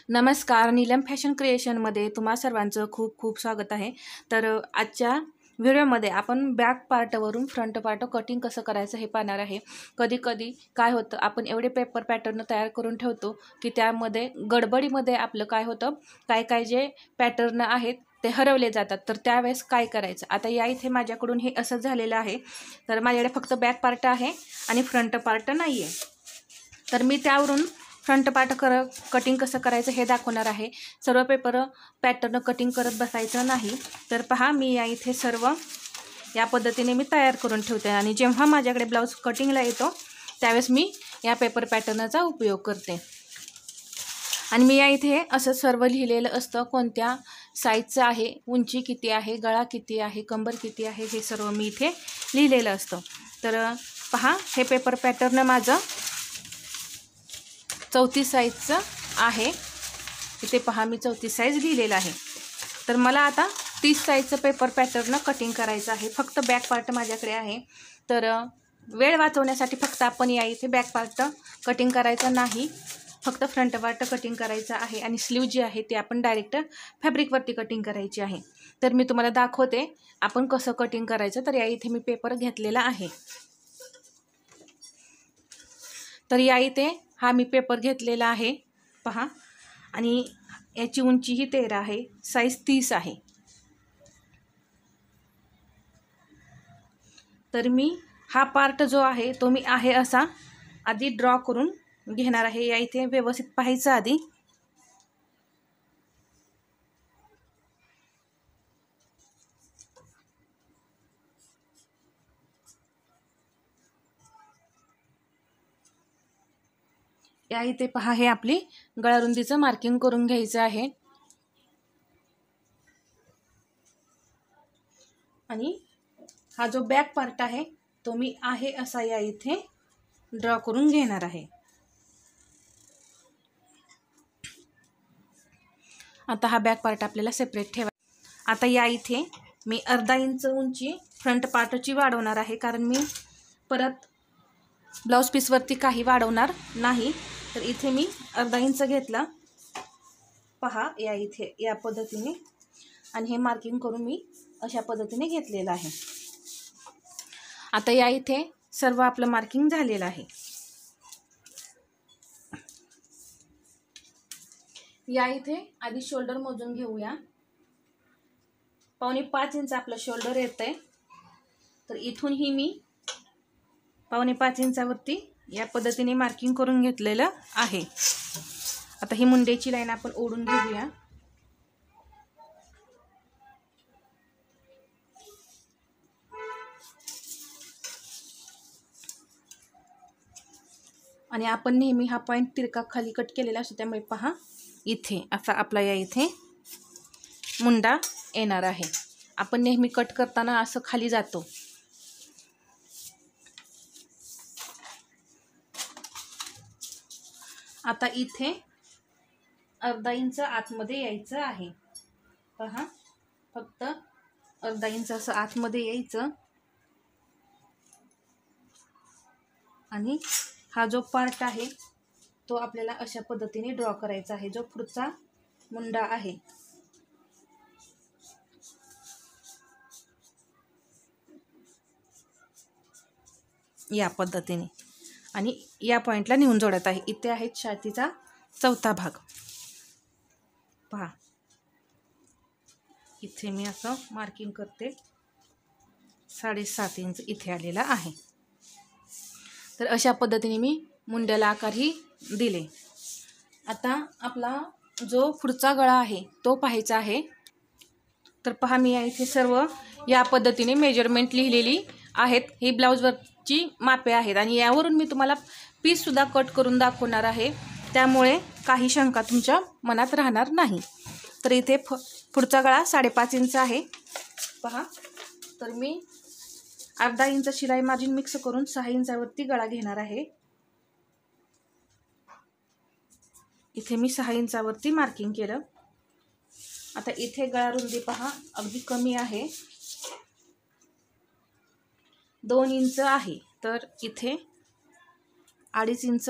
नमस्कार, नीलम फॅशन क्रिएशनमध्ये तुम्हा सर्वांचं खूप खूप स्वागत आहे। तर आजच्या व्हिडिओमध्ये आपण बॅक पार्टवरून फ्रंट पार्ट कटिंग कसं करायचं हे पाहणार आहे। कधी कधी काय होतं, आपण एवढे पेपर पॅटर्न तयार करून ठेवतो की त्यामध्ये गडबडीमध्ये आपलं काय होतं, काय जे पॅटर्न आहेत ते हरवले जातात। तर त्यावेळेस काय करायचं, आता या इथे माझ्याकडून हे असं झालेलं आहे। तर माझ्याकडे फक्त बॅक पार्ट आहे आणि फ्रंट पार्ट नाही आहे। तर मी त्यावरून फ्रंट पार्ट कटिंग कसं करायचं हे दाखवणार आहे। सर्व पेपर पॅटर्न कटिंग करत बसायचं नाही। तर पहा, मी या इथे सर्व या पद्धतीने मी तयार करून ठेवते आणि जेव्हा माझ्याकडे ब्लाऊज कटिंगला येतो त्यावेळेस मी या पेपर पॅटर्नचा उपयोग करते। आणि मी या इथे असं सर्व लिहिलेलं असतं, कोणत्या साईजचं आहे, उंची किती आहे, गळा किती आहे, कंबर किती आहे, हे सर्व मी इथे लिहिलेलं असतं। तर पहा, हे पेपर पॅटर्न माझं 34 साईजचं आहे। इथे पहा, मी 34 साईज लिहिलेलं आहे। तर मला आता 30 साईजचं पेपर पॅटर्न कटिंग करायचं आहे। फक्त बॅक पार्ट माझ्याकडे आहे। तर वेळ वाचवण्यासाठी फक्त आपण या इथे बॅक पार्ट कटिंग करायचं नाही, फक्त फ्रंट पार्ट कटिंग करायचा आहे आणि स्लीव जी आहे ती आपण डायरेक्ट फॅब्रिकवरती कटिंग करायची आहे। तर मी तुम्हाला दाखवते आपण कसं कटिंग करायचं। तर या इथे मी पेपर घेतलेला आहे। तर या इथे हा मी पेपर घेतलेला आहे पहा, आणि याची उंची ही 13 आहे, साईज 30 आहे। तर मी हा पार्ट जो आहे तो मी आहे असा आधी ड्रॉ करून घेणार आहे। या इथे व्यवस्थित पाहायचं आधी। या इथे पहा, हे आपली गळारुंदीचं मार्किंग करून घ्यायचं आहे आणि हा जो बॅक पार्ट आहे तो मी आहे असा या इथे ड्रॉ करून घेणार आहे। आता हा बॅक पार्ट आपल्याला सेपरेट ठेवायचा। आता या इथे मी अर्धा इंच उंची फ्रंट पार्टची वाढवणार आहे, कारण मी परत ब्लाउज पीसवरती काही वाढवणार नाही। तर इथे मी अर्धा इंच घेतला पहा, या इथे या पद्धतीने, आणि हे मार्किंग करून मी अशा पद्धतीने घेतलेलं आहे। आता या इथे सर्व आपलं मार्किंग झालेलं आहे। या इथे आधी शोल्डर मोजून घेऊया। 5.25 इंच आपलं शोल्डर येतंय। तर इथून ही मी 5.25 इंचावरती या पद्धतीने मार्किंग करून घेतलेलं आहे। आता ही मुंड्याची लाईन आपण ओढून घेऊया। आणि आपण नेहमी हा पॉइंट तिरका खाली कट केलेला असतो, त्यामुळे पहा इथे असा आपला या इथे मुंडा येणार आहे। आपण नेहमी कट करताना असं खाली जातो। आता इथे अर्धा इंच आतमध्ये यायचं आहे पहा, फक्त अर्धा इंच असं आतमध्ये यायचं आणि हा जो पार्ट आहे तो आपल्याला अशा पद्धतीने ड्रॉ करायचा आहे, जो पुढचा मुंडा आहे। या पद्धतीने आणि या पॉइंटला नेऊन जोडत आहे। इथे आहे छातीचा चौथा भाग पहा, इथे मी असं मार्किंग करते, 7.5 इंच इथे आलेला आहे। तर अशा पद्धतीने मी मुंड्याला आकारही दिले। आता आपला जो पुढचा गळा आहे तो पाहायचा आहे। तर पहा, मी या इथे सर्व या पद्धतीने मेजरमेंट लिहिलेली आहेत। ही ब्लाऊजवरची मापे आहेत आणि यावरून मी तुम्हाला पीससुद्धा कट करून दाखवणार आहे, त्यामुळे काही शंका तुमच्या मनात राहणार नाही। तर इथे पुढचा गळा 5.5 इंच आहे पहा। तर मी अर्धा इंच शिलाई मार्जिन मिक्स करून 6 इंचावरती गळा घेणार आहे। इथे मी 6 इंचावरती मार्किंग केलं। आता इथे गळा रुंदी पहा अगदी कमी आहे, 2 इंच आहे। तर इथे 2.5 इंच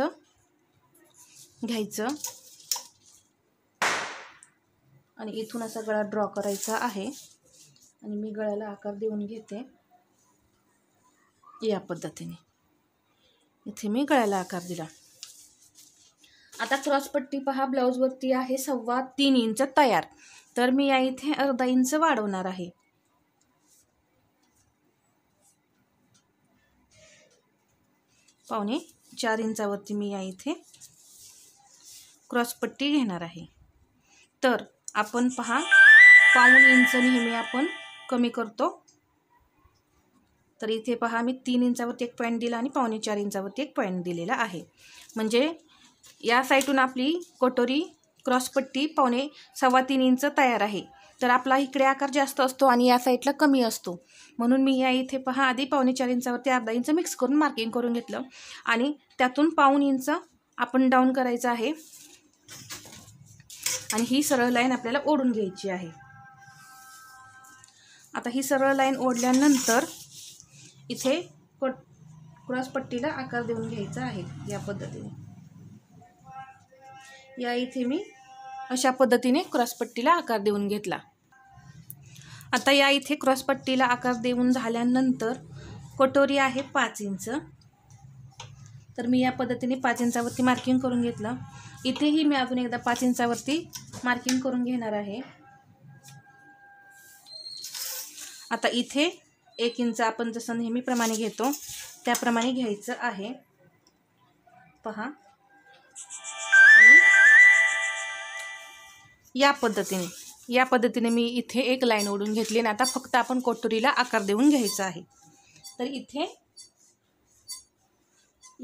घ्यायचं आणि इथून असा गळा ड्रॉ करायचा आहे आणि मी गळ्याला आकार देऊन घेते या पद्धतीने. इथे मी गळ्याला आकार दिला. आता क्रॉसपट्टी पहा ब्लाऊजवरती आहे 3.25 इंच तयार. तर मी या इथे अर्धा इंच वाढवणार आहे. पावणे 4 इंचावरती मी या इथे क्रॉसपट्टी घेणार आहे. तर आपण पहा 1.25 इंच नेहमी आपण कमी करतो. तर इथे पहा मी 3 इंचावरती एक पॉईंट दिला आणि 4.25 इंचावरती एक पॉईंट दिलेला आहे. म्हणजे या साईडून आपली कटोरी क्रॉसपट्टी 3.25 इंच तयार आहे. तर आपला इकडे आकार जास्त असतो आणि या साईडला कमी असतो. म्हणून मी या इथे पहा आधी 4.25 इंचावरती अर्धा इंच मिक्स करून मार्किंग करून घेतलं आणि त्यातून 1.25 इंच आपण डाऊन करायचं आहे आणि ही सरळ लाईन आपल्याला ओढून घ्यायची आहे. आता ही सरळ लाईन ओढल्यानंतर इथे क्रॉसपट्टीला आकार देऊन घ्यायचा आहे या पद्धतीने. या इथे मी अशा पद्धतीने क्रॉसपट्टीला आकार देऊन घेतला. आता या इथे क्रॉसपट्टीला आकार देऊन झाल्यानंतर कटोरी आहे 5 इंच. तर मी या पद्धतीने 5 इंचावरती मार्किंग करून घेतलं. इथेही मी अजून एकदा 5 इंचावरती मार्किंग करून घेणार आहे. आता इथे 1 इंच आपण जसं नेहमीप्रमाणे घेतो त्याप्रमाणे घ्यायचं आहे पहा. आणि या पद्धतीने मी इथे एक लाईन ओढून घेतली आणि आता फक्त आपण कटोरीला आकार देऊन घ्यायचा आहे. तर इथे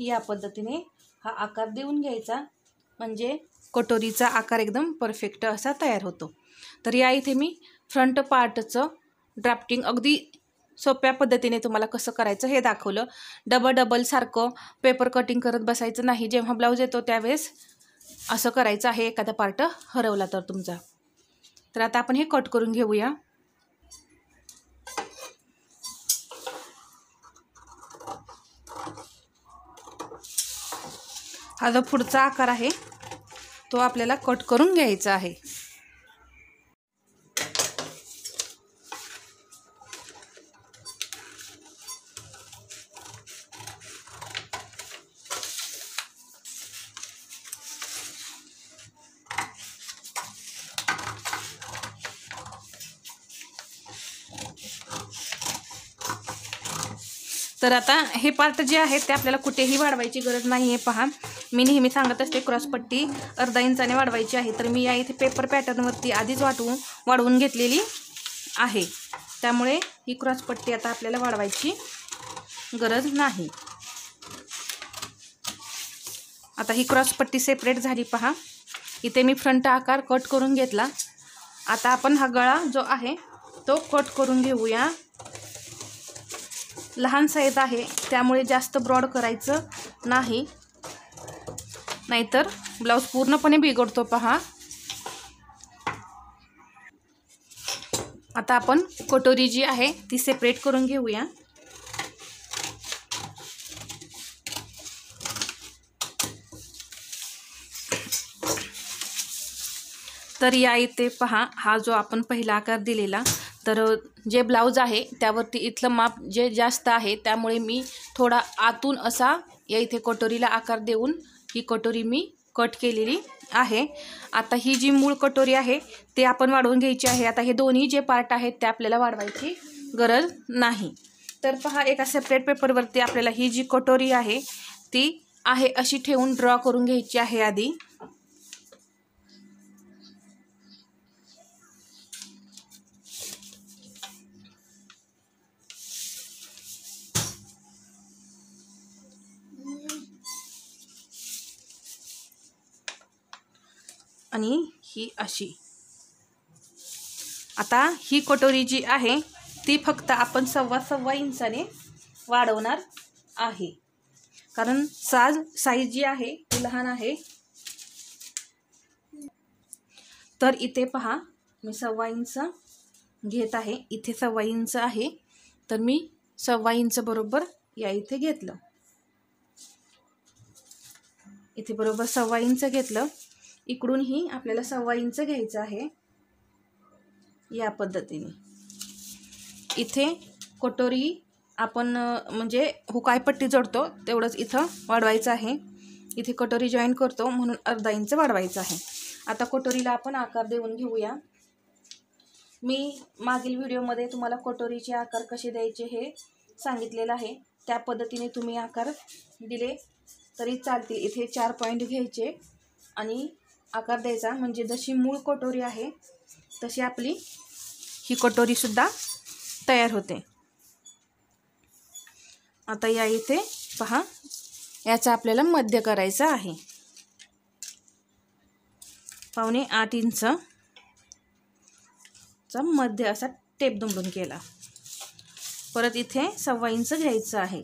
या पद्धतीने हा आकार देऊन घ्यायचा म्हणजे कटोरीचा आकार एकदम परफेक्ट असा तयार होतो. तर या इथे मी फ्रंट पार्टचं ड्राफ्टिंग अगदी सोप्या पद्धतीने तुम्हाला कसं करायचं हे दाखवलं. डबल सारखं पेपर कटिंग करत बसायचं नाही. जेव्हा ब्लाऊज येतो त्यावेळेस असं करायचं आहे एखादा पार्ट हरवला तर तुमचा. तर आता आपण हे कट करून घेऊया. हा जो पुढचा आकार आहे तो आपल्याला कट करून घ्यायचा आहे. तर आता हे पार्ट जे आहेत ते आपल्याला कुठेही वाढवायची गरज नाही आहे. पहा मी नेहमी सांगत असते क्रॉसपट्टी अर्धा इंचाने वाढवायची आहे. तर मी या इथे पेपर पॅटर्नवरती आधीच वाढवून घेतलेली आहे. त्यामुळे ही क्रॉसपट्टी आता आपल्याला वाढवायची गरज नाही. आता ही क्रॉसपट्टी सेपरेट झाली पहा. इथे मी फ्रंट आकार कट करून घेतला. आता आपण हा गळा जो आहे तो कट करून घेऊया. लहान साईज आहे त्यामुळे जास्त ब्रॉड करायचं नाही, नाहीतर ब्लाऊज पूर्णपणे बिघडतो पहा. आता आपण कटोरी जी आहे ती सेपरेट करून घेऊया. तर या इथे पहा हा जो आपण पहिला आकार दिलेला, तर जे ब्लाऊज आहे त्यावरती इथलं माप जे जास्त आहे त्यामुळे मी थोडा आतून असा या इथे कटोरीला आकार देऊन ही कटोरी मी कट केलेली आहे. आता ही जी मूळ कटोरी आहे ते आपण वाढवून घ्यायची आहे. आता हे दोन्ही जे पार्ट आहेत ते आपल्याला वाढवायची गरज नाही. तर पहा एका सेपरेट पेपरवरती आपल्याला ही जी कटोरी आहे ती आहे अशी ठेवून ड्रॉ करून घ्यायची आहे आधी. आणि ही अशी. आता ही कटोरी जी आहे ती फक्त आपण 1.25 इंचाने वाढवणार आहे, कारण साईज जी आहे ती लहान आहे. तर इथे पहा मी 1.25 इंच घेत आहे. इथे 1.25 इंच आहे तर मी 1.25 इंच बरोबर या इथे घेतलं. इथे बरोबर 1.25 इंच घेतलं. इकडूनही आपल्याला 1.25 इंच घ्यायचं आहे. या पद्धतीने इथे कटोरी आपण म्हणजे हुकाई पट्टी जोडतो तेवढंच इथं वाढवायचं आहे. इथे कटोरी जॉईन करतो म्हणून अर्धा इंच वाढवायचं आहे. आता कटोरीला आपण आकार देऊन घेऊया. मी मागील व्हिडिओमध्ये तुम्हाला कटोरीचे आकार कसे द्यायचे हे सांगितलेलं आहे. त्या पद्धतीने तुम्ही आकार दिले तरी चालतील. इथे 4 पॉईंट घ्यायचे आणि आकार द्यायचा, म्हणजे जशी मूळ कटोरी आहे तशी आपली ही कटोरीसुद्धा तयार होते. आता या इथे पहा, याचा आपल्याला मध्य करायचा आहे. 7.25 इंचचा मध्य असा टेप दुमडून केला. परत इथे 1.25 इंच घ्यायचं आहे.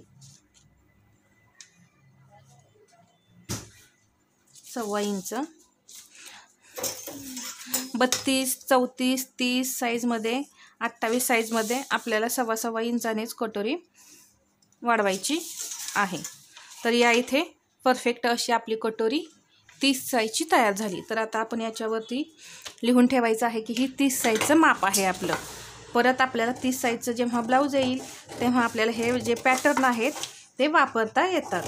1.25 इंच 32, 34, 30 साईजमध्ये, 28 साईजमध्ये आपल्याला 1.25 इंचानेच कटोरी वाढवायची आहे. तर या इथे परफेक्ट अशी आपली कटोरी 30 साईजची तयार झाली. तर आता आपण याच्यावरती लिहून ठेवायचं आहे की ही 30 साईजचं माप आहे आपलं. परत आपल्याला 30 साईजचं जेव्हा ब्लाऊज येईल तेव्हा आपल्याला हे जे पॅटर्न आहेत ते वापरता येतात.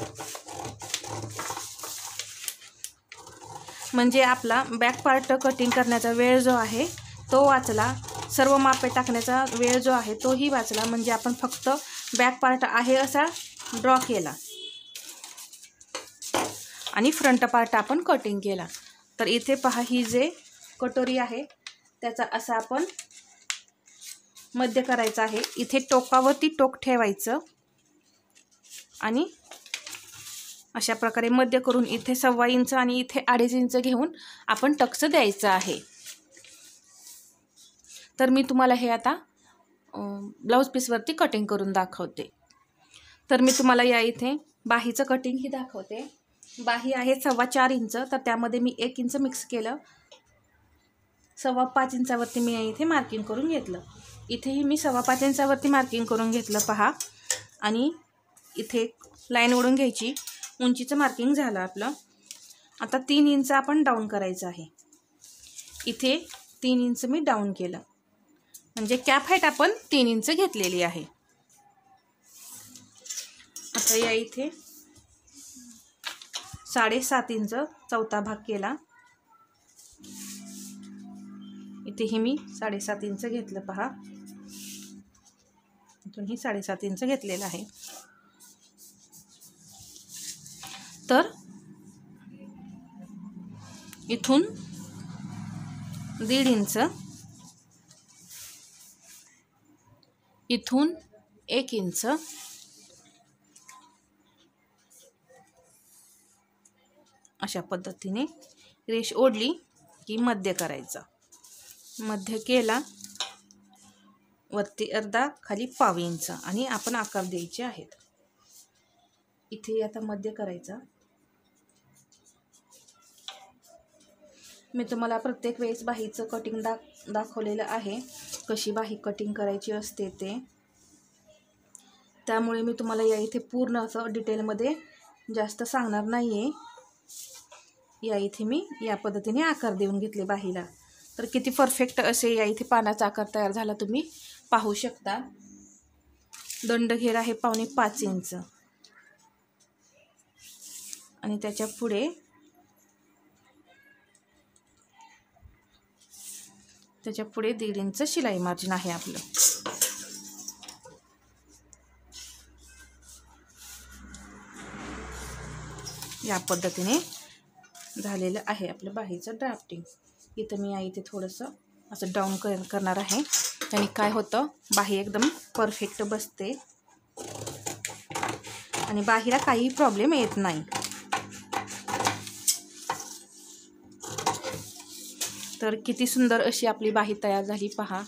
म्हणजे आपला बॅक पार्ट कटिंग करण्याचा वेळ जो आहे तो वाचला, सर्व मापे टाकण्याचा वेळ जो आहे तोही वाचला. म्हणजे आपण फक्त बॅक पार्ट आहे असा ड्रॉ केला आणि फ्रंट पार्ट आपण कटिंग केला. तर इथे पहा, ही जे कटोरी आहे त्याचा असा आपण मध्य करायचा आहे. इथे टोकावरती टोक ठेवायचं आणि अशा प्रकारे मध्य करून इथे 1.25 इंच आणि इथे 2.5 इंच घेऊन आपण टक्स द्यायचं आहे. तर मी तुम्हाला हे आता ब्लाऊज पीसवरती कटिंग करून दाखवते. तर मी तुम्हाला या इथे बाहीचं कटिंग ही दाखवते. बाही आहे 4.25 इंच, तर त्यामध्ये मी 1 इंच मिक्स केलं. 5.25 इंचावरती मी इथे मार्किंग करून घेतलं. इथेही मी 5.25 इंचावरती मार्किंग करून घेतलं पहा. आणि इथे लाईन ओढून घ्यायची. उंचीचं मार्किंग झालं आपलं. आता 3 इंच आपण डाऊन करायचं आहे. इथे 3 इंच मी डाऊन केलं, म्हणजे कॅप हाईट आपण 3 इंच घेतलेली आहे. आता या इथे 7.5 इंच चौथा भाग केला. इथेही मी 7.5 इंच घेतलं पहा. इथूनही 7.5 इंच घेतलेलं आहे. तर इथून 1.5 इंच, इथून 1 इंच, अशा पद्धतीने रेष ओढली की मध्य करायचा. मध्य केला, वरती अर्धा, खाली 1.25 इंच आणि आपण आकार द्यायचे आहेत. इथे आता मध्य करायचा. मी तुम्हाला प्रत्येक वेळेस बाहीचं कटिंग दाखवलेलं आहे, कशी बाही कटिंग करायची असते ते. त्यामुळे मी तुम्हाला या इथे पूर्ण असं डिटेलमध्ये जास्त सांगणार नाही आहे. या इथे मी या पद्धतीने आकार देऊन घेतले बाहीला. तर किती परफेक्ट असे या इथे पानाचा आकार तयार झाला तुम्ही पाहू शकता. दंडघेर आहे 5.25 इंच आणि त्याच्या पुढे त्याच्या पुढे 1.5 इंच शिलाई मार्जिन आहे आपलं. या पद्धतीने झालेलं आहे आपलं बाहीचं ड्राफ्टिंग. इथं मी इथे थोडंसं असं डाऊन करणार आहे. त्याने काय होतं, बाही एकदम परफेक्ट बसते आणि बाहीला काही प्रॉब्लेम येत नाही. तर किती सुंदर अशी आपली बाही तयार झाली पहा.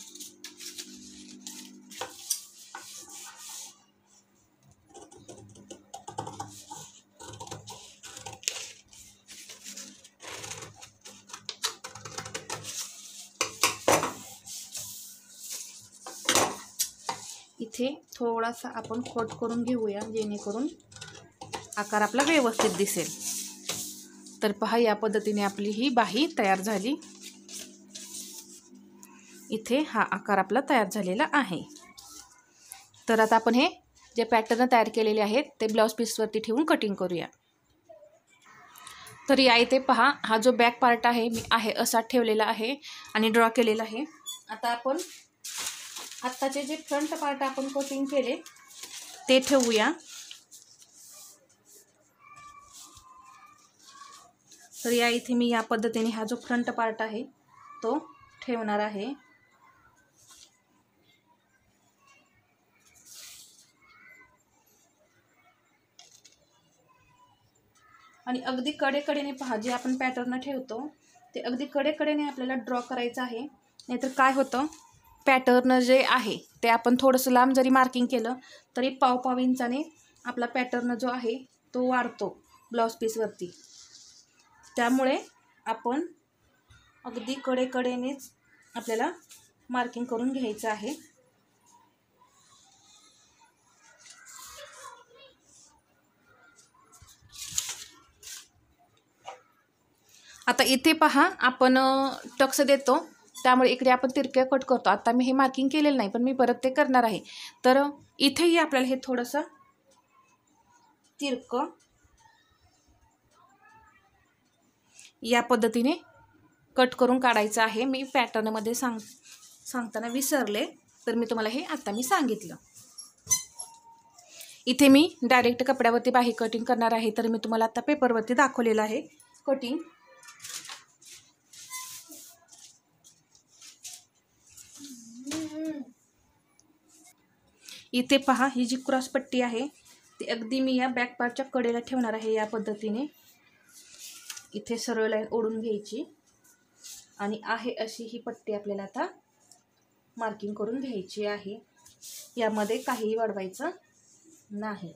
इथे थोडासा आपण कट करून घेऊया, जेणेकरून आकार आपला व्यवस्थित दिसेल. तर पहा, या पद्धतीने आपली ही बाही तयार झाली. इथे हा आकार आपला तयार झालेला आहे. तर आता आपण हे जे पॅटर्न तयार केलेले आहेत ते ब्लाऊज पीसवरती ठेवून कटिंग करूया. तर या इथे पहा, हा जो बॅक पार्ट आहे मी असा ठेवलेला आहे आणि ड्रॉ केलेला आहे. आता आपण आत्ताचे जे फ्रंट पार्ट आपण कटिंग केले ते ठेवूया. तर या इथे मी या पद्धतीने हा जो फ्रंट पार्ट आहे तो ठेवणार आहे. आणि अगदी कडेकडेने पहा, जे आपण पॅटर्न ठेवतो ते अगदी कडेकडेने आपल्याला ड्रॉ करायचं आहे. नाहीतर काय होतं, पॅटर्न जे आहे ते आपण थोडंसं लांब जरी मार्किंग केलं तरी पाव इंचाने आपला पॅटर्न जो आहे तो वाढतो ब्लाऊज पीसवरती. त्यामुळे आपण अगदी कडेकडेनेच आपल्याला मार्किंग करून घ्यायचं आहे. आता इथे पहा, आपण टक्स देतो त्यामुळे इकडे आपण तिरके कट करतो. आता मी हे मार्किंग केलेलं नाही पण मी परत ते करणार आहे. तर इथेही आपल्याला हे थोडंसं तिरकं या पद्धतीने कट करून काढायचं आहे. मी पॅटर्नमध्ये सांगताना विसरले, तर मी तुम्हाला हे आता मी सांगितलं. इथे मी डायरेक्ट कपड्यावरती बाही कटिंग करणार आहे. तर मी तुम्हाला आता पेपरवरती दाखवलेलं आहे कटिंग. इथे पहा, ही जी क्रॉस पट्टी आहे ती अगदी मी या बॅक पार्टच्या कडेला ठेवणार आहे. या पद्धतीने इथे सरळ लाईन ओढून घ्यायची आणि आहे अशी ही पट्टी आपल्याला आता मार्किंग करून घ्यायची आहे. यामध्ये काहीही वाढवायचं नाही.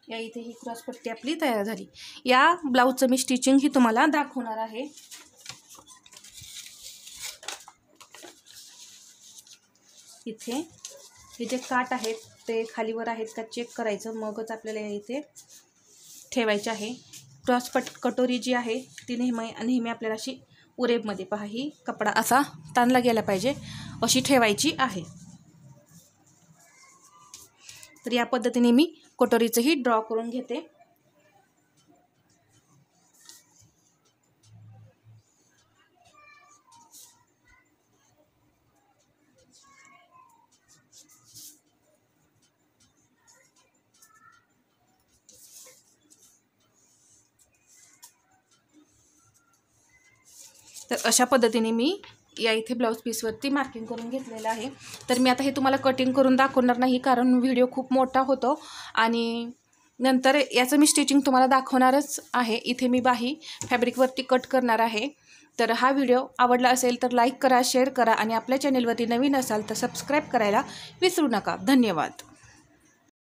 या इथे ही क्रॉस पट्टी आपली तयार झाली. या ब्लाऊजचं मी स्टिचिंग ही तुम्हाला दाखवणार आहे. इथे हे जे काट आहेत ते खालीवर आहेत का चेक करायचं, मगच आपल्याला इथे ठेवायचे आहे. क्रॉस कटोरी जी आहे ती नेहमी आपल्याला अशी उरेबमध्ये पहा, ही कपडा असा ताणला गेला पाहिजे अशी ठेवायची आहे. तर या पद्धतीने मी कटोरीचंही ड्रॉ करून घेते. तर अशा पद्धतीने मी या इथे ब्लाऊज पीसवरती मार्किंग करून घेतलेलं आहे. तर मी आता हे तुम्हाला कटिंग करून दाखवणार नाही, कारण व्हिडिओ खूप मोठा होतो आणि नंतर याचं मी स्टिचिंग तुम्हाला दाखवणारच आहे. इथे मी बाही फॅब्रिकवरती कट करणार आहे. तर हा व्हिडिओ आवडला असेल तर लाईक करा, शेअर करा आणि आपल्या चॅनलवरती नवीन असाल तर सबस्क्राईब करायला विसरू नका. धन्यवाद.